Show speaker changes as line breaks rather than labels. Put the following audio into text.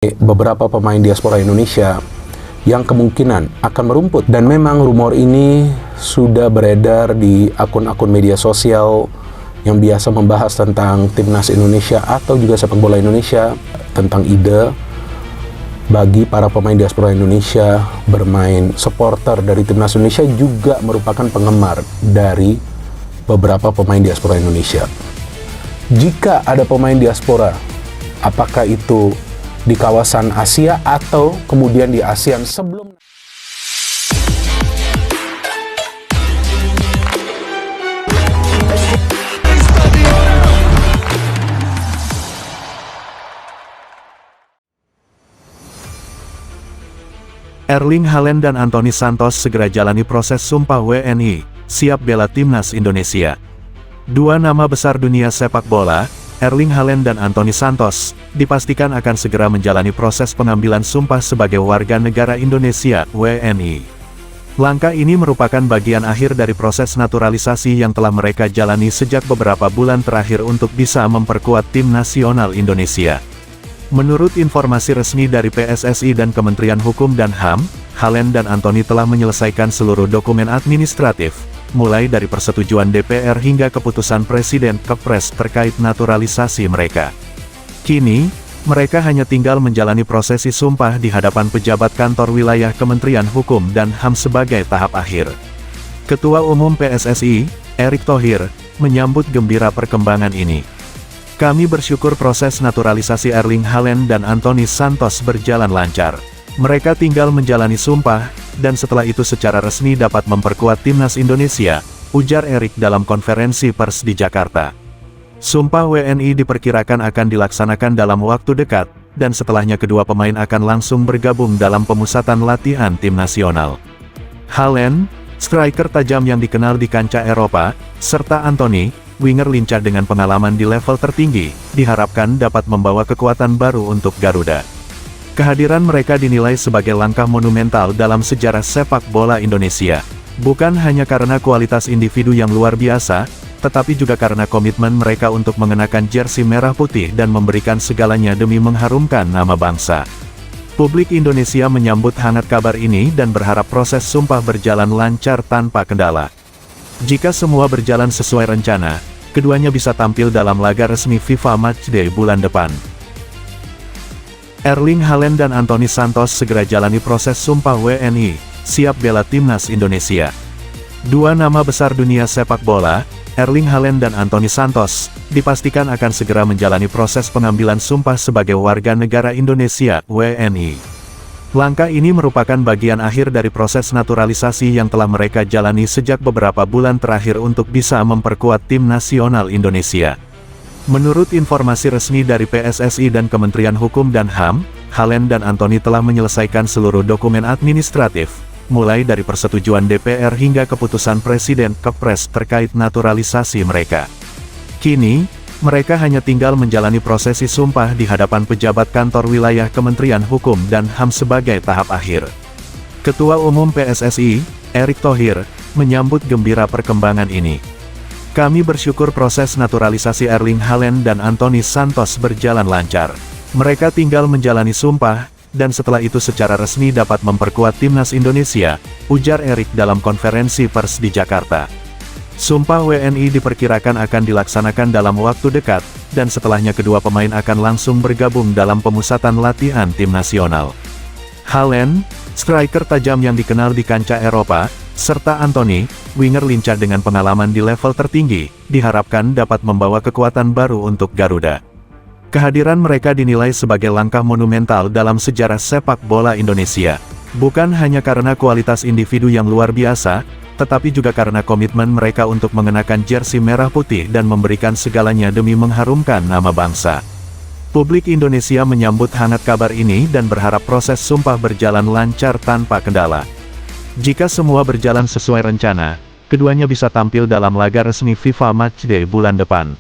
beberapa pemain diaspora Indonesia yang kemungkinan akan merumput, dan memang rumor ini sudah beredar di akun-akun media sosial yang biasa membahas tentang timnas Indonesia atau juga sepak bola Indonesia, tentang ide bagi para pemain diaspora Indonesia bermain. Supporter dari timnas Indonesia juga merupakan penggemar dari beberapa pemain diaspora Indonesia. Jika ada pemain diaspora, apakah itu di kawasan Asia atau kemudian di ASEAN sebelum
Erling Haaland dan Anthony Santos segera jalani proses sumpah WNI, siap bela timnas Indonesia. Dua nama besar dunia sepak bola, Erling Haaland dan Anthony Santos, dipastikan akan segera menjalani proses pengambilan sumpah sebagai warga negara Indonesia, WNI. Langkah ini merupakan bagian akhir dari proses naturalisasi yang telah mereka jalani sejak beberapa bulan terakhir untuk bisa memperkuat tim nasional Indonesia. Menurut informasi resmi dari PSSI dan Kementerian Hukum dan HAM, Haaland dan Anthony telah menyelesaikan seluruh dokumen administratif, mulai dari persetujuan DPR hingga keputusan Presiden Kepres terkait naturalisasi mereka. Kini, mereka hanya tinggal menjalani prosesi sumpah di hadapan pejabat kantor wilayah Kementerian Hukum dan HAM sebagai tahap akhir. Ketua Umum PSSI, Erick Thohir, menyambut gembira perkembangan ini. Kami bersyukur proses naturalisasi Erling Haaland dan Anthony Santos berjalan lancar. Mereka tinggal menjalani sumpah, dan setelah itu secara resmi dapat memperkuat timnas Indonesia, ujar Erick dalam konferensi pers di Jakarta. Sumpah WNI diperkirakan akan dilaksanakan dalam waktu dekat, dan setelahnya kedua pemain akan langsung bergabung dalam pemusatan latihan tim nasional. Haaland, striker tajam yang dikenal di kancah Eropa, serta Anthony, winger lincah dengan pengalaman di level tertinggi, diharapkan dapat membawa kekuatan baru untuk Garuda. Kehadiran mereka dinilai sebagai langkah monumental dalam sejarah sepak bola Indonesia. Bukan hanya karena kualitas individu yang luar biasa, tetapi juga karena komitmen mereka untuk mengenakan jersey merah putih dan memberikan segalanya demi mengharumkan nama bangsa. Publik Indonesia menyambut hangat kabar ini dan berharap proses sumpah berjalan lancar tanpa kendala. Jika semua berjalan sesuai rencana, keduanya bisa tampil dalam laga resmi FIFA Matchday bulan depan. Erling Haaland dan Anthony Santos segera jalani proses sumpah WNI, siap bela timnas Indonesia. Dua nama besar dunia sepak bola, Erling Haaland dan Anthony Santos, dipastikan akan segera menjalani proses pengambilan sumpah sebagai warga negara Indonesia, WNI. Langkah ini merupakan bagian akhir dari proses naturalisasi yang telah mereka jalani sejak beberapa bulan terakhir untuk bisa memperkuat tim nasional Indonesia. Menurut informasi resmi dari PSSI dan Kementerian Hukum dan HAM, Haaland dan Anthony telah menyelesaikan seluruh dokumen administratif, mulai dari persetujuan DPR hingga keputusan Presiden Kepres terkait naturalisasi mereka. Kini, mereka hanya tinggal menjalani prosesi sumpah di hadapan pejabat kantor wilayah Kementerian Hukum dan HAM sebagai tahap akhir. Ketua Umum PSSI, Erick Thohir, menyambut gembira perkembangan ini. Kami bersyukur proses naturalisasi Erling Haaland dan Anthony Santos berjalan lancar. Mereka tinggal menjalani sumpah, dan setelah itu secara resmi dapat memperkuat timnas Indonesia, ujar Erick dalam konferensi pers di Jakarta. Sumpah WNI diperkirakan akan dilaksanakan dalam waktu dekat, dan setelahnya kedua pemain akan langsung bergabung dalam pemusatan latihan tim nasional. Haaland, striker tajam yang dikenal di kancah Eropa, serta Anthony, winger lincah dengan pengalaman di level tertinggi, diharapkan dapat membawa kekuatan baru untuk Garuda. Kehadiran mereka dinilai sebagai langkah monumental dalam sejarah sepak bola Indonesia. Bukan hanya karena kualitas individu yang luar biasa, tetapi juga karena komitmen mereka untuk mengenakan jersey merah putih dan memberikan segalanya demi mengharumkan nama bangsa. Publik Indonesia menyambut hangat kabar ini dan berharap proses sumpah berjalan lancar tanpa kendala. Jika semua berjalan sesuai rencana, keduanya bisa tampil dalam laga resmi FIFA Matchday bulan depan.